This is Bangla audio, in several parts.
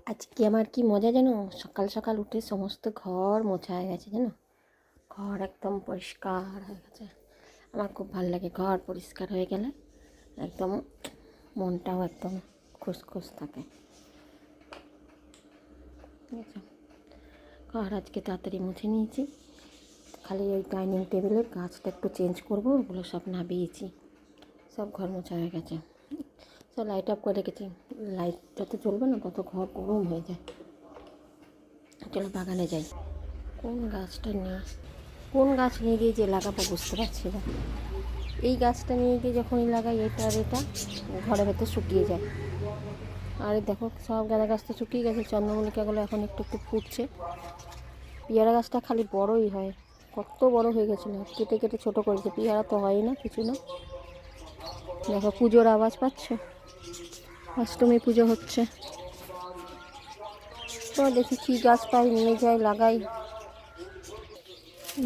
আজকে আমার কি মজা জানো, সকাল সকাল উঠে সমস্ত ঘর মোছা হয়ে গেছে জানো। ঘর একদম পরিষ্কার হয়ে গেছে। আমার খুব ভালো লাগে ঘর পরিষ্কার হয়ে গেলে, একদম মনটাও একদম খুশখুশ থাকে। ঠিক আছে, ঘর আজকে তাড়াতাড়ি মুছে নিয়েছি। খালি ওই ডাইনিং টেবিলের গাছটা একটু চেঞ্জ করবো, ওগুলো সব নাবিয়েছি। সব ঘর মোছা হয়ে গেছে। সব লাইট অফ করে রেখেছি। লাইট যত জ্বলবে না তত ঘর গরম হয়ে যায়। চলো বাগানে যাই। কোন গাছ নিয়ে গিয়ে যে লাগাবো বুঝতে পারছি না। এই গাছটা নিয়ে গিয়ে যখনই লাগাই এটা আর এটা ঘরের ভেতর শুকিয়ে যায়। আর দেখো সব গাঁদা গাছ তো শুকিয়ে গেছে, চন্দ্রমল্লিকাগুলো এখন একটু একটু ফুটছে। পেয়ারা গাছটা খালি বড়ই হয়, কত বড় হয়ে গেছিলো, কেটে কেটে ছোটো করেছে। পেয়ারা তো হয় না, কিছু না। দেখো পুজোর আওয়াজ পাচ্ছ, অষ্টমী পুজো হচ্ছে। তো দেখি কী গাছ পাই, নিয়ে যাই, লাগাই।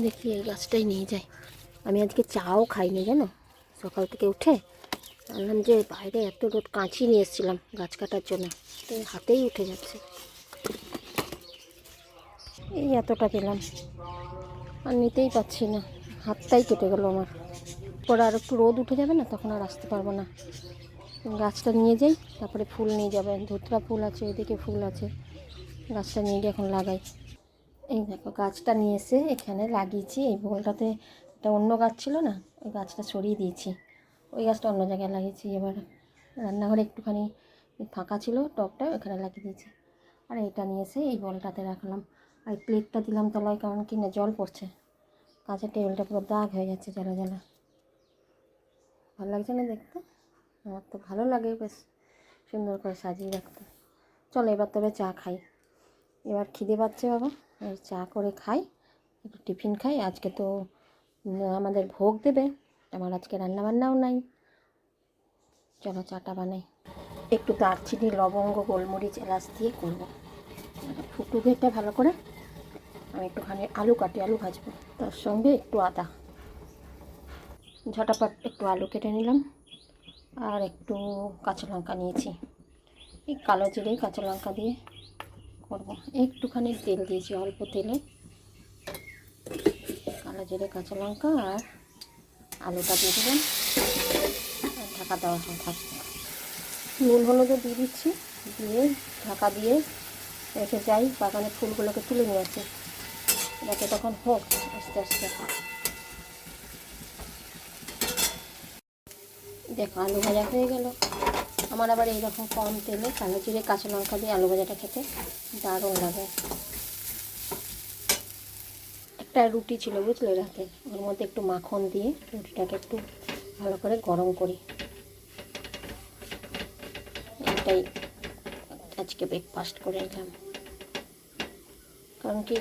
দেখি এই গাছটাই নিয়ে যাই। আমি আজকে চাও খাইনি জানো, সকাল থেকে উঠে বললাম যে বাইরে এত রোদ, কাঁচি নিয়ে এসেছিলাম গাছ কাটার জন্য, তো হাতেই উঠে যাচ্ছে। এই এতটা পেলাম, আর নিতেই পারছি না, হাতটাই কেটে গেল আমার। পরে আর একটু রোদ উঠে যাবে না, তখন আর আসতে পারবো না। গাছটা নিয়ে যাই, তারপরে ফুল নিয়ে যাবে। ধুতরা ফুল আছে, এদিকে ফুল আছে। গাছটা নিয়ে গিয়ে এখন লাগাই। এই দেখো গাছটা নিয়ে এসে এখানে লাগিয়েছি। এই বোলটাতে একটা অন্য গাছ ছিল না, ওই গাছটা সরিয়ে দিয়েছি, ওই গাছটা অন্য জায়গায় লাগিয়েছি। এবার রান্নাঘরে একটুখানি ফাঁকা ছিল, টবটা ওখানে লাগিয়ে দিয়েছি। আর এটা নিয়ে এসে এই বলটাতে রাখলাম। আর প্লেটটা দিলাম তলায়, কারণ কি না জল পড়ছে। কাঁচের টেবিলটা পুরো দাগ হয়ে যাচ্ছে জ্বালা জ্বালা। ভালো লাগছে না দেখতে? আমার তো ভালো লাগে, বেশ সুন্দর করে সাজিয়ে রাখতে। চলো এবার তবে চা খাই। এবার খিদে পাচ্ছে বাবা, আর চা করে খাই, একটু টিফিন খাই। আজকে তো আমাদের ভোগ দেবে, আমার আজকে রান্নাবান্নাও নাই। চলো চাটা বানাই। একটু দারচিনি, লবঙ্গ, গোলমরিচ, এলাচ দিয়ে করবো। ফুটুক এটা ভালো করে। আমি একটুখানি আলু কাটি, আলু ভাজবো, তার সঙ্গে একটু আদা। ঝটাপট একটু আলু কেটে নিলাম, আর একটু কাঁচা লঙ্কা নিয়েছি। এই কালো জিরে কাঁচা লঙ্কা দিয়ে করবো। একটুখানি তেল দিয়েছি, অল্প তেলে কালো জিরে কাঁচা লঙ্কা আর আলুটা দিয়ে দিলাম, আর ঢাকা দেওয়া থাকবে। নুন হলুদও দিয়ে দিচ্ছি, দিয়ে ঢাকা দিয়ে রেখে যাই। বাগানে ফুলগুলোকে তুলে নিয়ে আসি, যাতে তখন হোক আস্তে আস্তে। দেখো আলু ভাজা হয়ে গেল আমার। আবার এইরকম কম তেলে কালো জিরে কাঁচা লঙ্কা দিয়ে আলু ভাজাটা খেতে দারুণ লাগে। একটা রুটি ছিল বুঝলে রাতে, ওর মধ্যে একটু মাখন দিয়ে রুটিটাকে একটু ভালো করে গরম করি। এটাই আজকে ব্রেকফাস্ট করে নিলাম। কারণ কি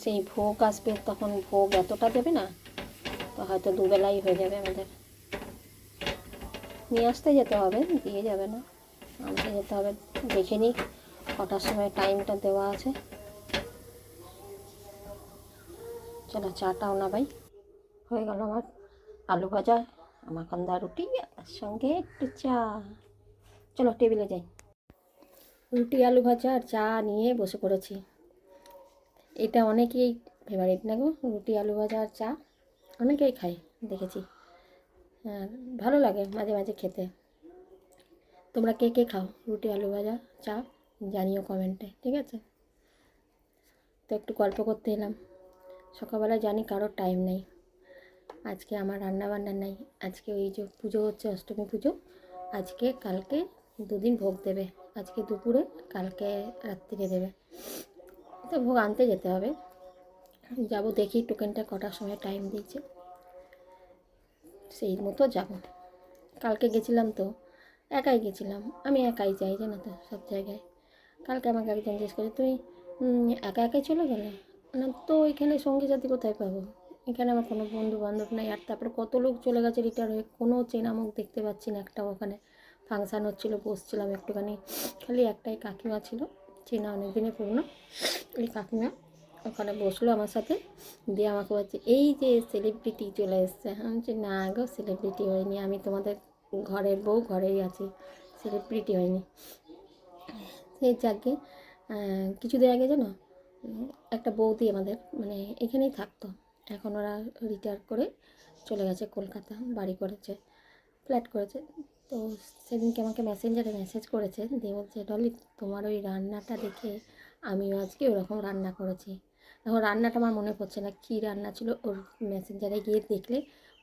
সেই ভোগ আসবে, তখন ভোগ এতটা দেবে না, তো হয়তো দুবেলাই হয়ে যাবে আমাদের। নিয়ে আসতে যেতে হবে, দিয়ে যাবে না, আনতে যেতে হবে। দেখে নিই কটার সময় টাইমটা দেওয়া আছে। চলো চাটাও না ভাই, হয়ে গেল আমার আলু ভাজা, আমার কান্দা রুটি, তার সঙ্গে একটু চা। চলো টেবিলে যাই। রুটি আলু ভাজা আর চা নিয়ে বসে পড়েছি। এটা অনেকেই ফেভারিট না গো, রুটি আলু ভাজা আর চা অনেকেই খায় দেখেছি। আর ভালো লাগে মাঝে মাঝে খেতে। তোমরা কে কে খাও রুটি আলু ভাজা চা, জানিও কমেন্টে, ঠিক আছে? তো একটু গল্প করতে এলাম। সকালবেলা জানি কারোর টাইম নেই, আজকে আমার রান্না বান্না নেই। আজকে ওই যে পুজো হচ্ছে, অষ্টমী পুজো, আজকে কালকে দুদিন ভোগ দেবে। আজকে দুপুরে, কালকে রাত্রিরে দেবে। তো ভোগ আনতে যেতে হবে, যাব দেখি টোকেনটা কটার সময় টাইম দিয়েছে, সেই মতো যাব। কালকে গেছিলাম তো একাই গেছিলাম, আমি একাই যাই জানো তো সব জায়গায়। কালকে আমাকে একজন জিজ্ঞেস করে, তুমি একা একাই চলে গেলে না? তো এখানে সঙ্গী সাথী কোথায় পাবো, এখানে আমার কোনো বন্ধু বান্ধব নেই। আর তারপরে কত লোক চলে গেছে রিটায়ার হয়ে, কোনো চেনা মুখ দেখতে পাচ্ছি না একটাও। ওখানে ফাংশান হচ্ছিলো, বসছিলাম একটুখানি, খালি একটাই কাকিমা ছিল, চেনা অনেক দিনের পুরনো। এই কাকিমা ওখানে বসলো আমার সাথে, দিয়ে আমাকে বলছে এই যে সেলিব্রিটি চলে এসছে। আমি বলছি না গো, সেলিব্রিটি হয়নি, আমি তোমাদের ঘরের বউ, ঘরেই আছি, সেলিব্রিটি হয়নি। সেই যাকে কিছুদিন আগে জানো একটা বৌদি আমাদের মানে এখানেই থাকতো, এখন ওরা রিটায়ার করে চলে গেছে কলকাতা, বাড়ি করেছে, ফ্ল্যাট করেছে। তো সেদিনকে আমাকে মেসেঞ্জারে মেসেজ করেছে, দিয়ে বলছে ডলি তোমার ওই রান্নাটা দেখে আমিও আজকে ওরকম রান্না করেছি। এখন রান্নাটা আমার মনে পড়ছে না কী রান্না ছিল, ওর মেসেঞ্জারে গিয়ে দেখলে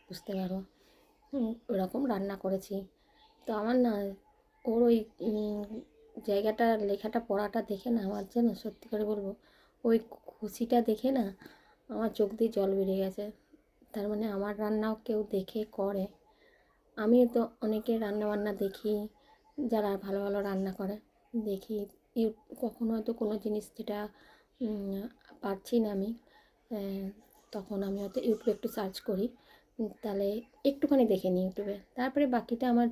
বুঝতে পারো। ওরকম রান্না করেছি। তো আমার না ওর ওই জায়গাটা লেখাটা পড়াটা দেখে না আমার যেন সত্যি করে বলবো ওই খুশিটা দেখে না আমার চোখ দিয়ে জল বেরিয়ে গেছে। তার মানে আমার রান্নাও কেউ দেখে করে। আমিও তো অনেকের রান্নাবান্না দেখি, যারা ভালো ভালো রান্না করে দেখি। কখনো হয়তো কোনো জিনিস যেটা পারছি না আমি, তখন আমি হয়তো ইউটিউবে একটু সার্চ করি, তাহলে একটুখানি দেখে নিই ইউটিউবে, তারপরে বাকিটা আমার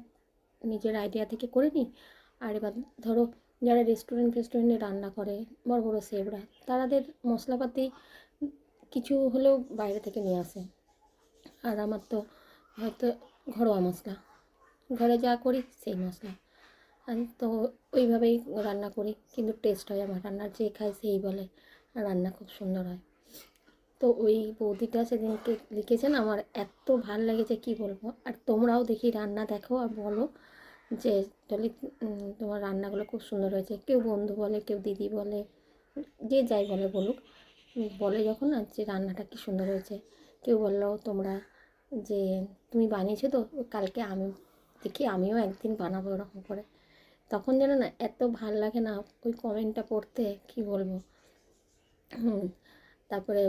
নিজের আইডিয়া থেকে করে নিই। আর এবার ধরো যারা রেস্টুরেন্টে রান্না করে বড় বড় শেফরা, তাদের মশলাপাতি কিছু হলেও বাইরে থেকে নিয়ে আসে। আর আমার তো হয়তো ঘরোয়া মশলা, ঘরে যা করি সেই মশলা, তো ওইভাবেই রান্না করি, কিন্তু টেস্ট হয় আমার রান্নার, যে খায় সেই বলে রান্না খুব সুন্দর হয়। তো ওই বৌদিটা সেদিনকে লিখেছেন, আমার এত ভাল লেগেছে কি বলবো। আর তোমরাও দেখি রান্না দেখো আর বলো যে ডলি তোমার রান্নাগুলো খুব সুন্দর হয়েছে। কেউ বন্ধু বলে, কেউ দিদি বলে, যে যাই বলে বলুক, বলে যখন না যে রান্নাটা কি সুন্দর হয়েছে। কেউ বললো তোমরা যে তুমি বানিয়েছো তো, কালকে আমি দেখি আমিও একদিন বানাবো এরকম করে। তখন যেন না এত ভাল লাগে না ওই কমেন্টটা পড়তে, কি বলবো। তারপরে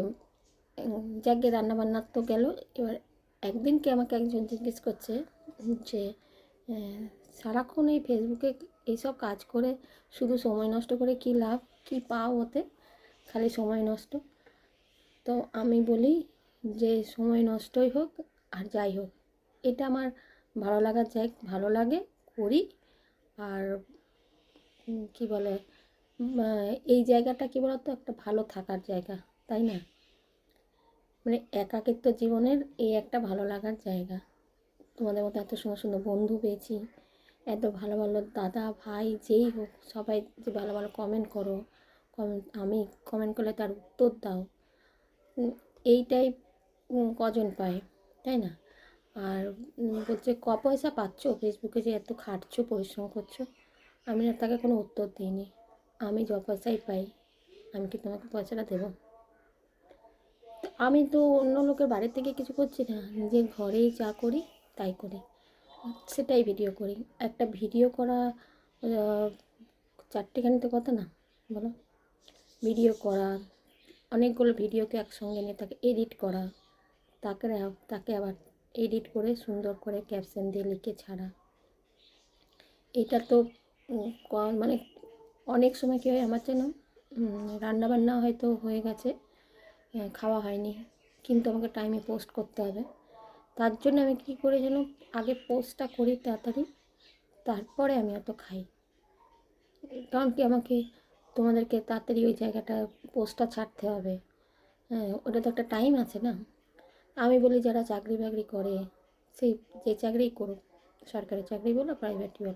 যাকে রান্নাবান্নার তো গেল। এবার একদিনকে আমাকে একজন জিজ্ঞেস করছে যে সারাক্ষণ এই ফেসবুকে এইসব কাজ করে শুধু সময় নষ্ট করে কী লাভ, কী পাও ওতে, খালি সময় নষ্ট। তো আমি বলি যে সময় নষ্টই হোক আর যাই হোক, এটা আমার ভালো লাগার ভালো লাগে করি। আর কি বলে এই জায়গাটা কী বলতো একটা ভালো থাকার জায়গা, তাই না? মানে একাকিত্ব জীবনের এই একটা ভালো লাগার জায়গা। তোমাদের মতো এত সুন্দর সুন্দর বন্ধু পেয়েছি, এত ভালো ভালো দাদা ভাই যেই হোক সবাই যে ভালো ভালো কমেন্ট করো, আমি কমেন্ট করলে তার উত্তর দাও, এইটাই কজন পায়, তাই না? আর বলছে পয়সা পাচ্ছ ফেসবুকে, যে এত খাটছো পরিশ্রম করছো। আমি না তাকে কোনো উত্তর দিইনি। আমি পয়সাই পাই, আমি কি তোমাকে পয়সাটা দেবো? আমি তো অন্য লোকের বাড়ি থেকে কিছু করছি না, নিজের ঘরেই যা করি তাই করি, সেটাই ভিডিও করি। একটা ভিডিও করা চারটেখানি তো কথা না, বলো? ভিডিও করা, অনেকগুলো ভিডিওকে একসঙ্গে নিয়ে তাকে এডিট করা, তাকে আবার এডিট করে সুন্দর করে ক্যাপশন দিয়ে লিখে ছাড়া, এটা তো মানে অনেক সময় কী হয় আমার যেন রান্নাবান্না হয়তো হয়ে গেছে, খাওয়া হয়নি, কিন্তু আমাকে টাইমে পোস্ট করতে হবে। তার জন্য আমি কী করি যেন আগে পোস্টটা করি তাড়াতাড়ি, তারপরে আমি অত খাই। কারণ কি আমাকে তোমাদেরকে তাড়াতাড়ি ওই জায়গাটা পোস্টটা ছাড়তে হবে, হ্যাঁ ওটা তো একটা টাইম আছে না। আমি বলি যারা চাকরি বাকরি করে, সেই যে চাকরিই করুক, সরকারি চাকরি বলো প্রাইভেটই বলো,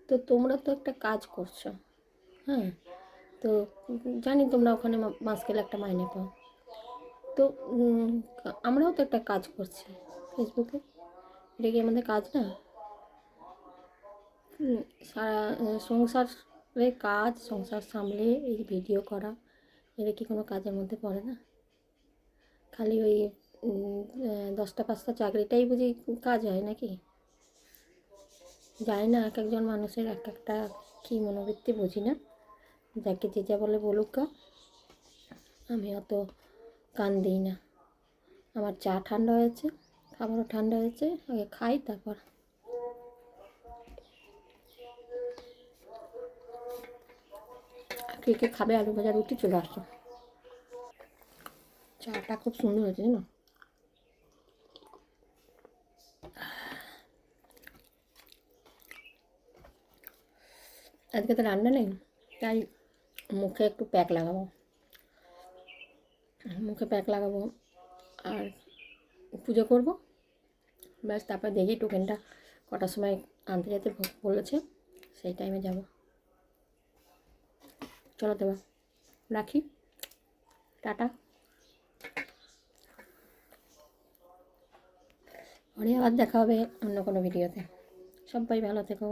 তো তোমরা তো একটা কাজ করছো, হ্যাঁ। তো জানি তোমরা ওখানে মাস গেলে একটা মাইনে পাও, তো আমরাও তো একটা কাজ করছি ফেসবুকে, এটা কি আমাদের কাজ না? সারা সংসারের কাজ, সংসার সামলে এই ভিডিও করা, এটা কি কোনো কাজের মধ্যে পড়ে না? খালি ওই 10টা 5টা চাকরিটাই বুঝি কাজ হয় নাকি? জানি না, এক একজন মানুষের এক একটা কী মনোবৃত্তি বুঝি না। যাকে যে যা বলে বলুক গা, আমি অত কান দিই না। আমার চা ঠান্ডা হয়েছে, খাবারও ঠান্ডা হয়েছে, আগে খাই তারপর। কে কে খাবে আলু ভাজা রুটি চলে আসো। চাটা খুব সুন্দর হয়েছে না? আজকে তো রান্না নেই, তাই মুখে একটু প্যাক লাগাবো, আর পুজো করব, ব্যাস। তারপর দেখি টোকেনটা কটার সময় আনতে যেতে বলেছে, সেই টাইমে যাব। চলো দেবা, রাখি, টাটা। পরে আবার দেখা হবে অন্য কোনো ভিডিওতে। সবাই ভালো থেকো।